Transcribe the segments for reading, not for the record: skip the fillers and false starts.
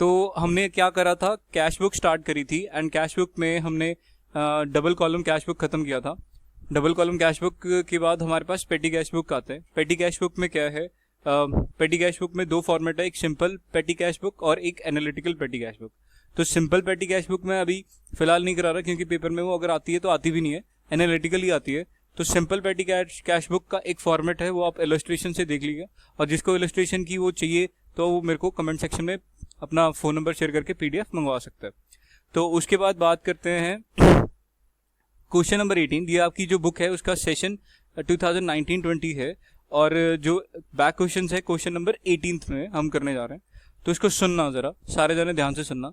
तो हमने क्या करा था, कैश बुक स्टार्ट करी थी एंड कैश बुक में हमने डबल कॉलम कैश बुक खत्म किया था। डबल कॉलम कैश बुक के बाद हमारे पास पेटी कैश बुक आते हैं। पेटी कैश बुक में क्या है, पेटी कैश बुक में दो फॉर्मेट है, एक सिंपल पेटी कैश बुक और एक एनालिटिकल पेटी कैश बुक। तो सिंपल पेटी कैश बुक में अभी फिलहाल नहीं करा रहा क्योंकि पेपर में वो अगर आती है तो आती भी नहीं है, एनालिटिकल ही आती है। तो सिंपल पेटी कैश बुक का एक फॉर्मेट है, वो आप इलस्ट्रेशन से देख लीजिए, और जिसको इलस्ट्रेशन की वो चाहिए तो वो मेरे को कमेंट सेक्शन में अपना फोन नंबर शेयर करके पीडीएफ मंगवा सकता है। तो उसके बाद बात करते हैं क्वेश्चन नंबर 18। ये आपकी जो बुक है उसका सेशन 2019-20 है, और जो बैक क्वेश्चन है क्वेश्चन नंबर 18 में हम करने जा रहे हैं। तो इसको सुनना जरा, सारे जने ध्यान से सुनना।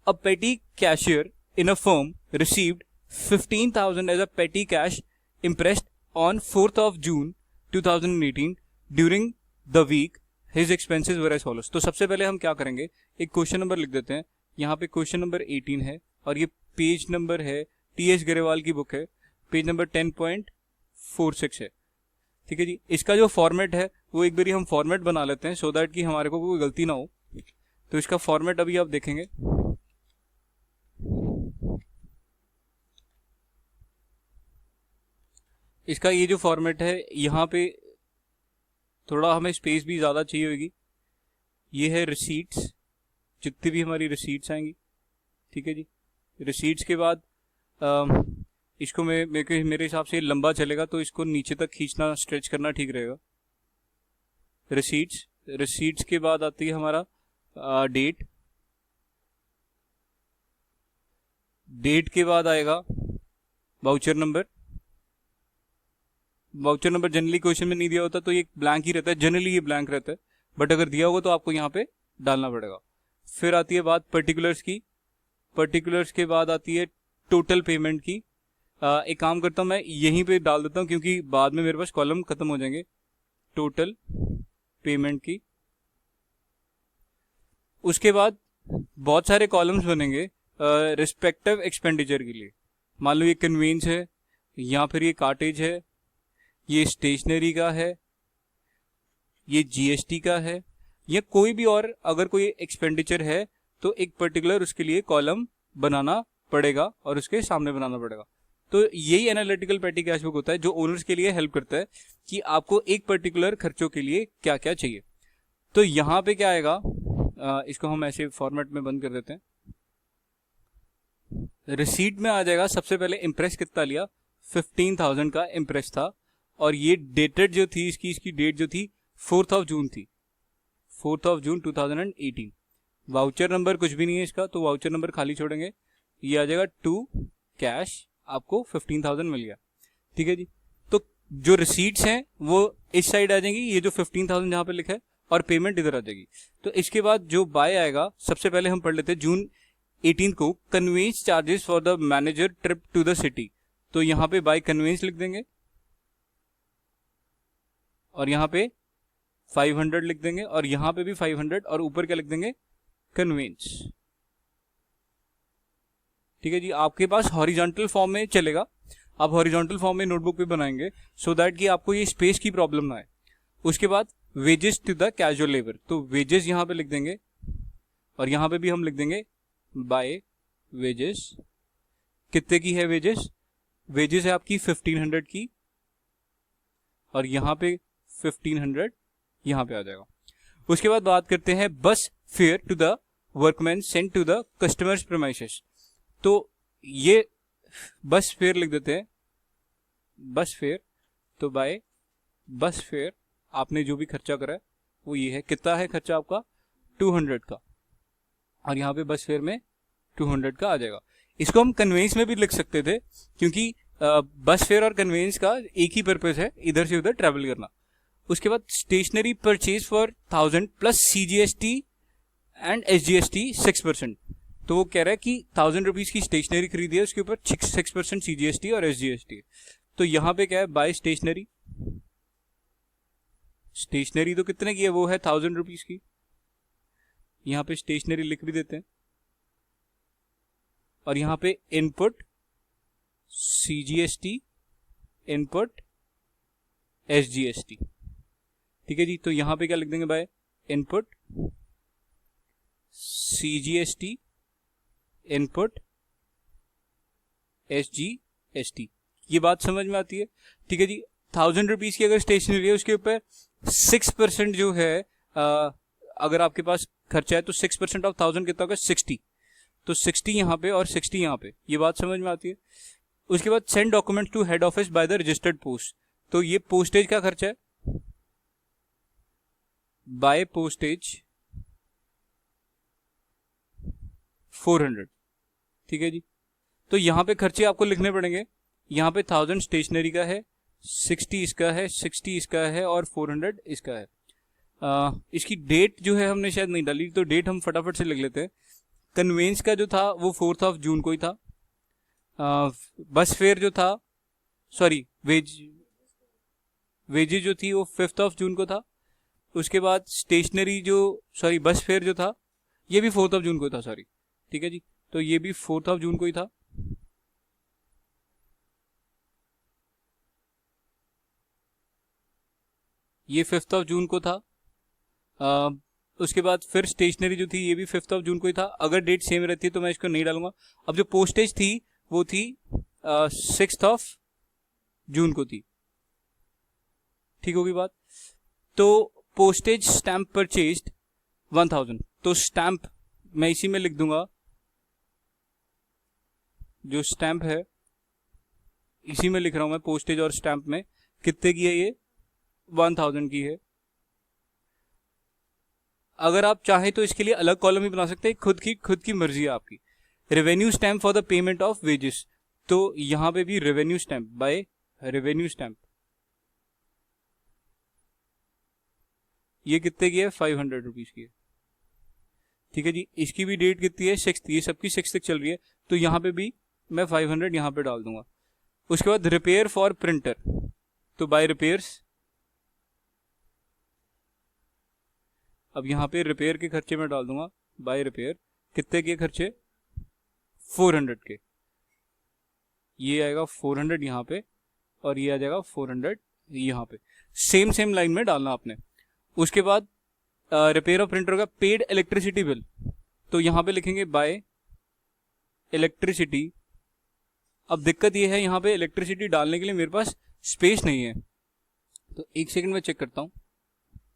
A petty cashier in a firm received 15,000 as a petty cash impressed on 4th of June 2018 during the week his expenses were as follows। तो सबसे पहले हम क्या करेंगे, एक क्वेश्चन नंबर लिख देते हैं। यहाँ पे क्वेश्चन नंबर 18 है और ये पेज नंबर है, टी.एस. गरेवाल की बुक है, पेज नंबर 10.46 है। ठीक है जी। इसका जो फॉर्मेट है वो एक बारी हम फॉर्मेट बना लेते हैं सो दैट कि हमारे को कोई गलती ना हो। तो इसका फॉर्मेट अभी आप देखेंगे। इसका ये जो फॉर्मेट है, यहाँ पे थोड़ा हमें स्पेस भी ज़्यादा चाहिए होगी। ये है रिसीट्स, जितनी भी हमारी रिसीट्स आएंगी। ठीक है जी। रिसीट्स के बाद इसको मेरे हिसाब से लंबा चलेगा तो इसको नीचे तक खींचना, स्ट्रेच करना ठीक रहेगा। रिसीट्स के बाद आती है हमारा डेट। डेट के बाद आएगा voucher number. Voucher number generally question में नहीं दिया होता तो ये ब्लैंक ही रहता है, जनरली ये ब्लैंक रहता है, बट अगर दिया होगा तो आपको यहाँ पे डालना पड़ेगा। फिर आती है बात पर्टिकुलर्स की। पर्टिकुलर्स के बाद आती है टोटल पेमेंट की। एक काम करता हूँ, मैं यहीं पे डाल देता हूँ क्योंकि बाद में मेरे पास कॉलम खत्म हो जाएंगे। टोटल पेमेंट की। उसके बाद बहुत सारे कॉलम्स बनेंगे रिस्पेक्टिव एक्सपेंडिचर के लिए। मान लो ये कन्वेंस है, या फिर ये कार्टेज है, ये स्टेशनरी का है, ये जीएसटी का है, या कोई भी और अगर कोई एक्सपेंडिचर है तो एक पर्टिकुलर उसके लिए कॉलम बनाना पड़ेगा और उसके सामने बनाना पड़ेगा। तो यही एनालिटिकल पेटी कैश बुक होता है जो ओनर्स के लिए हेल्प करता है कि आपको एक पर्टिकुलर खर्चों के लिए क्या क्या चाहिए। तो यहाँ पे क्या आएगा, इसको हम ऐसे फॉर्मेट में बंद कर देते हैं। रिसीट में आ जाएगा सबसे पहले इम्प्रेस कितना लिया, 15,000 का इम्प्रेस था, और ये डेटेड जो थी इसकी डेट जो थी 4th of June थी, 4th of June 2018। Voucher number कुछ भी नहीं है इसका, तो वाउचर नंबर खाली छोड़ेंगे। ये आ जाएगा टू कैश, आपको 15,000 मिल गया। ठीक है जी। तो जो रिसीट्स हैं वो इस साइड आ जाएंगी, ये जो 15,000 जहां पे लिखा है, और पेमेंट इधर आ जाएगी। तो इसके बाद जो बाय आएगा, सबसे पहले हम पढ़ लेते हैं जून 18 को, conveyance charges for the manager trip to the city. तो यहाँ पे बाय कन्वेंस लिख देंगे और यहाँ पे 500 लिख देंगे, और यहाँ पे भी 500, और ऊपर क्या लिख देंगे, कन्वेंस। ठीक है जी। आपके पास हॉरिजॉन्टल फॉर्म में चलेगा, आप हॉरिजॉन्टल फॉर्म में नोटबुक पे बनाएंगे सो दैट कि आपको ये स्पेस की प्रॉब्लम ना आए। उसके बाद wages to the casual labour, तो वेजेस यहाँ पे लिख देंगे, और यहाँ पे भी हम लिख देंगे बाय वेजेस। कितने की है वेजेस? वेजेस है आपकी 1500 की, और यहाँ पे 1500 यहाँ पे आ जाएगा। उसके बाद बात करते हैं bus fare to the workman sent to the customers premises. तो ये बस फेयर लिख देते हैं, बस फेयर। तो बाय बस फेयर आपने जो भी खर्चा करा है वो ये है। कितना है खर्चा आपका? 200 का, और यहाँ पे बस फेयर में 200 का आ जाएगा। इसको हम कन्वेंस में भी लिख सकते थे क्योंकि बस फेयर और कन्वेंस का एक ही पर्पस है, इधर से उधर ट्रेवल करना। उसके बाद stationery purchase for 1000 plus CGST and SGST 6%। तो वो कह रहा है कि 1000 रुपीज की स्टेशनरी खरीदी है, उसके ऊपर 6% सीजीएसटी और एसजीएसटी है। तो यहाँ पे क्या है, बाय स्टेशनरी। स्टेशनरी तो कितने की है, वो है 1000 रुपीज की। यहाँ पे स्टेशनरी लिख भी देते हैं, और यहाँ पे इनपुट सीजीएसटी, इनपुट एसजीएसटी। ठीक है जी। तो यहाँ पे क्या लिख देंगे, by input CGST input SGST। ये बात समझ में आती है? ठीक है जी। 1000 रुपीज की अगर स्टेशनरी है उसके ऊपर 6% जो है अगर आपके पास खर्चा है तो 6% ऑफ 1000 कितना होगा? 60। तो 60 यहाँ पे और 60 यहाँ पे, ये बात समझ में आती है? उसके बाद send document to head office by the registered post. तो ये पोस्टेज का खर्चा है, बाय पोस्टेज 400। ठीक है जी। तो यहां पे खर्चे आपको लिखने पड़ेंगे। यहां पे 1000 स्टेशनरी का है, 60 इसका है, 60 इसका है और 400 इसका है। इसकी डेट जो है हमने शायद नहीं डाली, तो डेट हम फटाफट से लिख लेते हैं। कन्वेंस का जो था वो 4th ऑफ जून को ही था। बस फेयर जो था, सॉरी वेजेज जो थी वो 5th ऑफ जून को था। उसके बाद स्टेशनरी जो, सॉरी बस फेयर जो था ये भी 4th ऑफ जून को था, सॉरी। ठीक है जी। तो ये भी 4th ऑफ जून को ही था। ये 5th ऑफ जून को था। उसके बाद फिर स्टेशनरी जो थी ये भी 5th ऑफ जून को ही था। अगर डेट सेम रहती है तो मैं इसको नहीं डालूंगा। अब जो पोस्टेज थी वो थी 6th ऑफ जून को थी। ठीक होगी बात? तो पोस्टेज स्टैंप परचेज्ड 1000, तो स्टैंप मैं इसी में लिख दूंगा, जो स्टैंप है इसी में लिख रहा हूं मैं, पोस्टेज और स्टैंप में कितने की है ये? 1000 की है। अगर आप चाहें तो इसके लिए अलग कॉलम भी बना सकते हैं, खुद की मर्जी है आपकी। Revenue stamp for the payment of wages, तो यहां पे भी revenue stamp by revenue stamp, ये कितने की है? 500 रुपीज की है। ठीक है जी। इसकी भी डेट कितनी है? 6th। ये सबकी 6th तक चल रही है, तो यहां पे भी मैं 500 यहां पे डाल दूंगा। उसके बाद रिपेयर फॉर प्रिंटर, तो बाय रिपेयर्स। अब यहां पे रिपेयर के खर्चे में डाल दूंगा बाय रिपेयर। कितने के खर्चे? 400 के। ये आएगा 400 यहां पे और ये आ जाएगा 400 यहां पे। सेम लाइन में डालना आपने। उसके बाद रिपेयर ऑफ प्रिंटर का पेड इलेक्ट्रिसिटी बिल, तो यहां पे लिखेंगे बाय इलेक्ट्रिसिटी। अब दिक्कत ये है, यहां पे इलेक्ट्रिसिटी डालने के लिए मेरे पास स्पेस नहीं है, तो एक सेकंड में चेक करता हूं।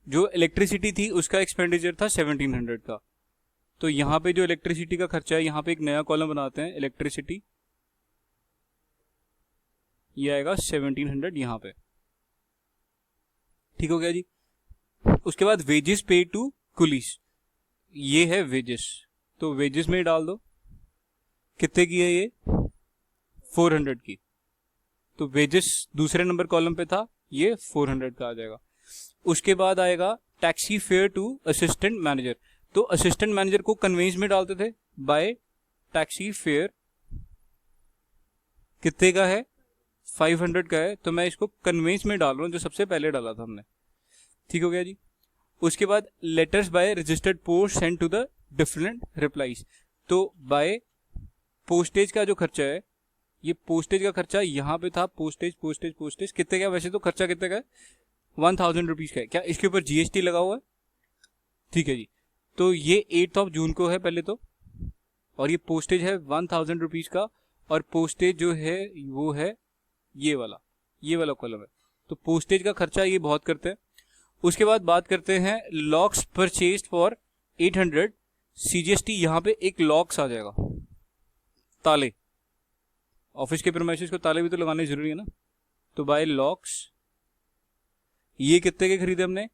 जो इलेक्ट्रिसिटी थी उसका एक्सपेंडिचर था 1700 का, तो यहां पे जो इलेक्ट्रिसिटी का खर्चा है, यहां पे एक नया कॉलम बनाते हैं इलेक्ट्रिसिटी, ये आएगा 1700 यहां पे। ठीक हो गया जी। उसके बाद वेजेस पे टू कुलीस, ये है वेजेस, तो वेजेस में ही डाल दो। कितने की है ये? 400 की। तो वेजेस दूसरे नंबर कॉलम पे था, ये 400 का आ जाएगा। उसके बाद आएगा taxi fare to assistant manager, तो असिस्टेंट मैनेजर को कन्वेंस में डालते थे बाय टैक्सी फेयर। कितने का है? 500 का है, तो मैं इसको कन्वेंस में डाल रहा हूं, जो सबसे पहले डाला था हमने। ठीक हो गया जी। उसके बाद letters by registered post sent to the different replies, तो बाय पोस्टेज का जो खर्चा है, ये पोस्टेज का खर्चा यहां पे था। पोस्टेज कितने का? वैसे तो खर्चा कितने का है? 1000 रुपीज का है। क्या इसके ऊपर जीएसटी लगा हुआ है? ठीक है जी। तो ये 8th ऑफ जून को है पहले तो, और ये पोस्टेज है 1000 रुपीज का, और पोस्टेज जो है वो है ये वाला कॉलम है। तो पोस्टेज का खर्चा ये बहुत करते हैं। उसके बाद बात करते हैं लॉक्स परचेज्ड फॉर 800 सीजीएसटी। यहां पे एक लॉक्स आ जाएगा, ताले। ऑफिस के प्रीमाइसेस को ताले भी तो लगाने जरूरी है ना, तो बाय लॉक्स। ये कितने के खरीदे हमने?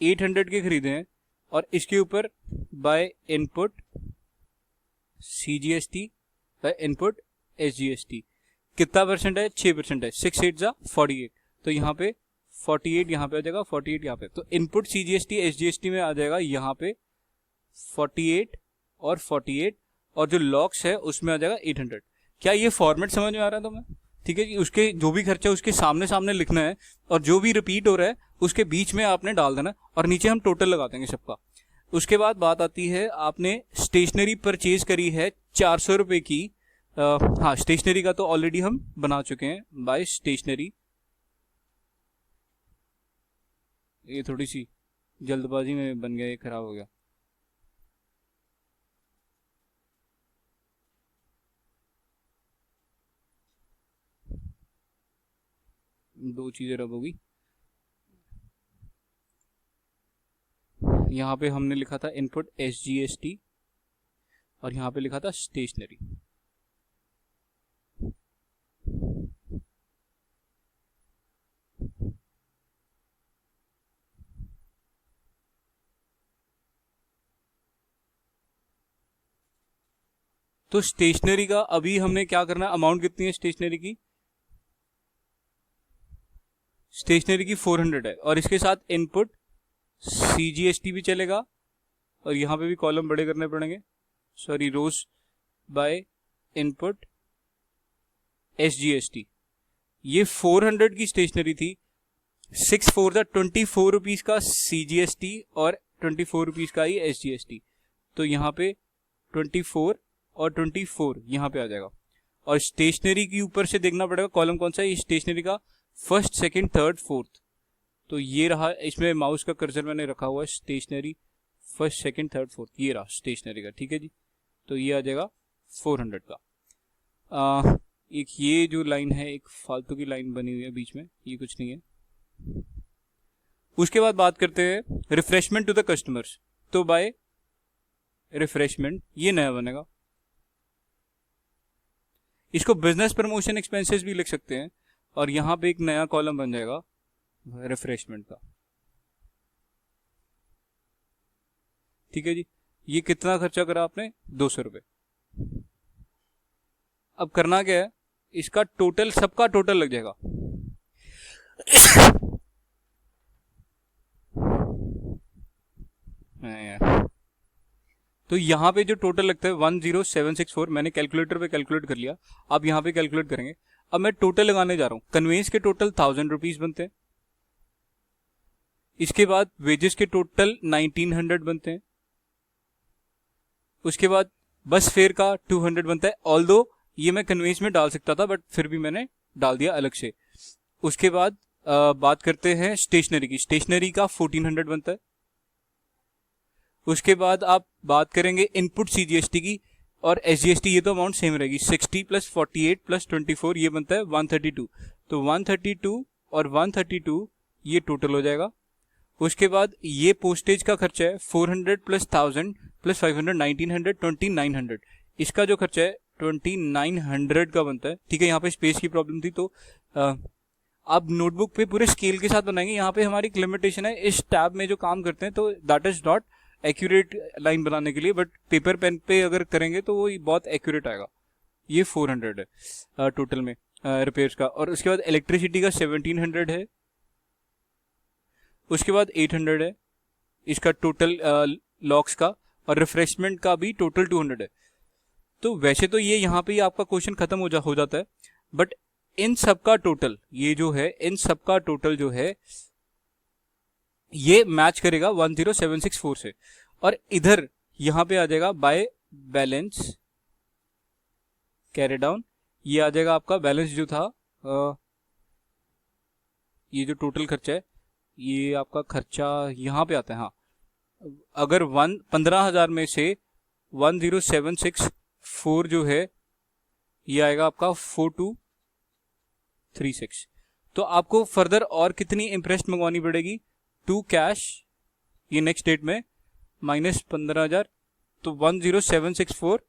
800 के खरीदे हैं, और इसके ऊपर by input CGST by input SGST. कितना परसेंट है? 6% है। 6 8 जा 48, तो यहाँ पे 48 यहाँ पे आ जाएगा, 48 यहाँ पे। तो इनपुट सीजीएसटी एसजीएसटी में आ जाएगा यहाँ पे 48 और 48, और जो लॉक्स है उसमें आ जाएगा 800। क्या ये फॉर्मेट समझ में आ रहा है तुम्हें? ठीक है जी। उसके जो भी खर्चा उसके सामने सामने लिखना है, और जो भी रिपीट हो रहा है उसके बीच में आपने डाल देना, और नीचे हम टोटल लगा देंगे सबका। उसके बाद बात आती है, आपने स्टेशनरी परचेज करी है 400 रुपए की। हाँ, स्टेशनरी का तो ऑलरेडी हम बना चुके हैं बाय स्टेशनरी। ये थोड़ी सी जल्दबाजी में बन गया, ये खराब हो गया। दो चीजें रब होगी। यहाँ पे हमने लिखा था इनपुट SGST और यहाँ पे लिखा था स्टेशनरी। तो स्टेशनरी का अभी हमने क्या करना है, अमाउंट कितनी है स्टेशनरी की? स्टेशनरी की 400 है और इसके साथ इनपुट CGST भी चलेगा और यहाँ पे भी कॉलम बड़े करने पड़ेंगे, sorry rows by input SGST। ये 400 की स्टेशनरी थी, 6 4 था 24 रुपीज का CGST और 24 रुपीज का ही SGST। तो यहाँ पे 24 और 24 यहाँ पे आ जाएगा। और स्टेशनरी के ऊपर से देखना पड़ेगा कॉलम कौन सा है, ये स्टेशनरी का फर्स्ट सेकंड थर्ड फोर्थ। तो ये रहा, इसमें माउस का कर्सर मैंने रखा हुआ है, stationery first second third fourth, ये रहा स्टेशनरी का, ठीक है जी। तो ये आ जाएगा 400 का। एक ये जो लाइन है, एक फालतू की लाइन बनी हुई है बीच में, ये कुछ नहीं है। उसके बाद बात करते हैं रिफ्रेशमेंट टू द कस्टमर्स। तो बाय रिफ्रेशमेंट ये नया बनेगा, इसको बिजनेस प्रमोशन एक्सपेंसेस भी लिख सकते हैं और यहां पे एक नया कॉलम बन जाएगा रिफ्रेशमेंट का, ठीक है जी। ये कितना खर्चा करा आपने? 200 रुपए। अब करना क्या है, इसका टोटल, सबका टोटल लग जाएगा। तो यहां पे जो टोटल लगता है 10764, मैंने कैलकुलेटर पे कैलकुलेट कर लिया, अब यहां पे कैलकुलेट करेंगे। अब मैं टोटल लगाने जा रहा हूं। कन्वेंस के टोटल 1000 रुपीज बनते हैं, इसके बाद वेजेस के टोटल 1900 बनते हैं, उसके बाद बस फेयर का 200 बनता है। ऑल्दो ये मैं कन्वेंस में डाल सकता था बट फिर भी मैंने डाल दिया अलग से। उसके बाद बात करते हैं स्टेशनरी की। स्टेशनरी का 1400 बनता है। उसके बाद आप बात करेंगे इनपुट CGST की और SGST, ये तो अमाउंट सेम रहेगी। 60 + 48 + 24 ये बनता है 132। तो 132 और 132 ये टोटल हो जाएगा। उसके बाद ये पोस्टेज का खर्चा है 400 + 1000 + 500 1900 2900। इसका जो खर्चा है 2900 का बनता है, ठीक है। यहाँ पे स्पेस की प्रॉब्लम थी तो आप नोटबुक पे पूरे स्केल के साथ बनाएंगे। यहाँ पे हमारी लिमिटेशन है इस टैब में जो काम करते हैं, तो that is not accurate line बनाने के लिए, बट पेपर पेन पे अगर करेंगे तो वो बहुत एक्यूरेट आएगा। ये 400 है टोटल में रिपेयर्स का। और उसके बाद इलेक्ट्रिसिटी का 1700 है, उसके बाद 800 है इसका टोटल लॉक्स का, और रिफ्रेशमेंट का भी टोटल 200 है। तो वैसे तो ये यहाँ पे ही आपका क्वेश्चन खत्म हो जाता है, बट इन सबका टोटल, ये जो है इन सबका टोटल जो है ये मैच करेगा 10764 से। और इधर यहां पे आ जाएगा बाय बैलेंस कैरी डाउन, ये आ जाएगा आपका बैलेंस जो था ये जो टोटल खर्चा है, ये आपका खर्चा यहां पे आता है। हाँ, अगर 15,000 में से 10764 जो है ये आएगा आपका 4236। तो आपको फर्दर और कितनी इंटरेस्ट मंगवानी पड़ेगी? टू कैश, ये नेक्स्ट डेट में माइनस 15,000, तो 10764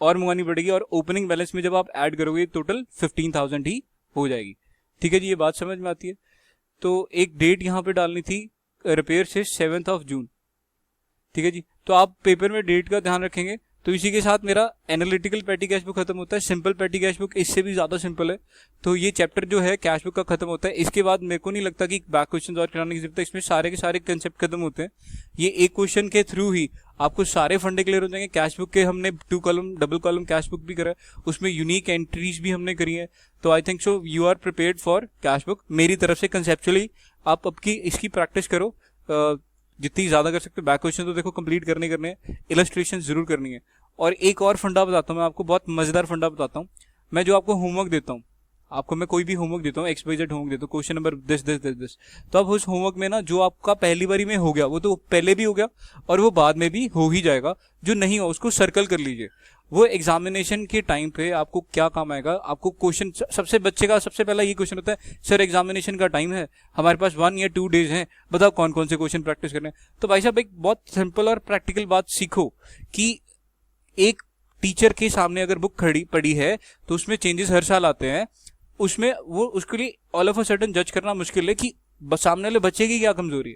और मंगवानी पड़ेगी। और ओपनिंग बैलेंस में जब आप ऐड करोगे टोटल 15,000 ही हो जाएगी। ठीक है जी, ये बात समझ में आती है। तो एक डेट यहाँ पे डालनी थी, रिपेयर से 7 जून। ठीक है जी, तो आप पेपर में डेट का ध्यान रखेंगे। तो इसी के साथ मेरा एनालिटिकल पेटी कैश बुक खत्म होता है। सिंपल पेटी कैश बुक इससे भी ज्यादा सिंपल है। तो ये चैप्टर जो है कैश बुक का खत्म होता है। इसके बाद मेरे को नहीं लगता कि बैक क्वेश्चन और कराने की जरूरत है, इसमें सारे के सारे कंसेप्ट खत्म होते हैं। ये एक क्वेश्चन के थ्रू ही आपको सारे फंडे क्लियर हो जाएंगे। कैश बुक के हमने 2 column double column cash book भी करा है, उसमें यूनिक एंट्रीज भी हमने करी है। तो I think so you are prepared for cash book. मेरी तरफ से कंसेप्चुअली आप अब की इसकी प्रैक्टिस करो, जितनी ज्यादा कर सकते हो। बैक क्वेश्चन तो देखो कंप्लीट करने हैं, इलस्ट्रेशन जरूर करनी है। और एक और फंडा बताता हूँ मैं आपको, बहुत मजेदार फंडा बताता हूँ। मैं जो आपको होमवर्क देता हूँ, आपको मैं कोई भी होमवर्क देता हूँ, XYZ होमवर्क देता हूँ, क्वेश्चन नंबर दिस, तो अब उस होमवर्क में ना जो आपका पहली बारी में हो गया वो तो पहले भी हो गया और वो बाद में भी हो ही जाएगा। जो नहीं हो उसको सर्कल कर लीजिए। वो एग्जामिनेशन के टाइम पे आपको क्या काम आएगा। आपको क्वेश्चन, सबसे बच्चे का सबसे पहला ये क्वेश्चन होता है, सर एग्जामिनेशन का टाइम है, हमारे पास 1 या 2 डेज हैं, बताओ कौन कौन से क्वेश्चन प्रैक्टिस करने हैं। तो भाई साहब एक बहुत सिंपल और प्रैक्टिकल बात सीखो कि एक टीचर के सामने अगर बुक खड़ी पड़ी है तो उसमें चेंजेस हर साल आते हैं, उसमें वो उसके लिए ऑल ऑफ अ सडन जज करना मुश्किल है कि सामने वाले बच्चे की क्या कमजोरी है।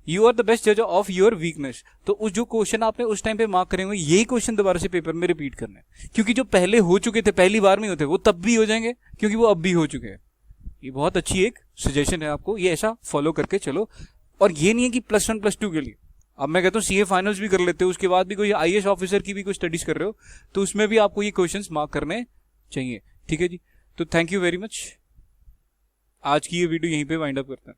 यू आर द बेस्ट जज ऑफ योर वीकनेस। तो उस जो क्वेश्चन आपने उस टाइम पे मार्क करे होंगे, यही क्वेश्चन दोबारा से पेपर में रिपीट करना है, क्योंकि जो पहले हो चुके थे पहली बार में होते वो तब भी हो जाएंगे, क्योंकि वो अब भी हो चुके हैं। ये बहुत अच्छी एक सजेशन है आपको, ये ऐसा फॉलो करके चलो। और ये नहीं है कि +1 +2 के लिए, अब मैं कहता हूँ सीए फाइनल्स भी कर लेते हो, उसके बाद भी कोई आईएएस ऑफिसर की भी कोई स्टडीज कर रहे हो तो उसमें भी आपको ये क्वेश्चंस मार्क करने चाहिए। ठीक है जी, तो थैंक यू वेरी मच। आज की ये वीडियो यहीं पे वाइंड अप करते हैं।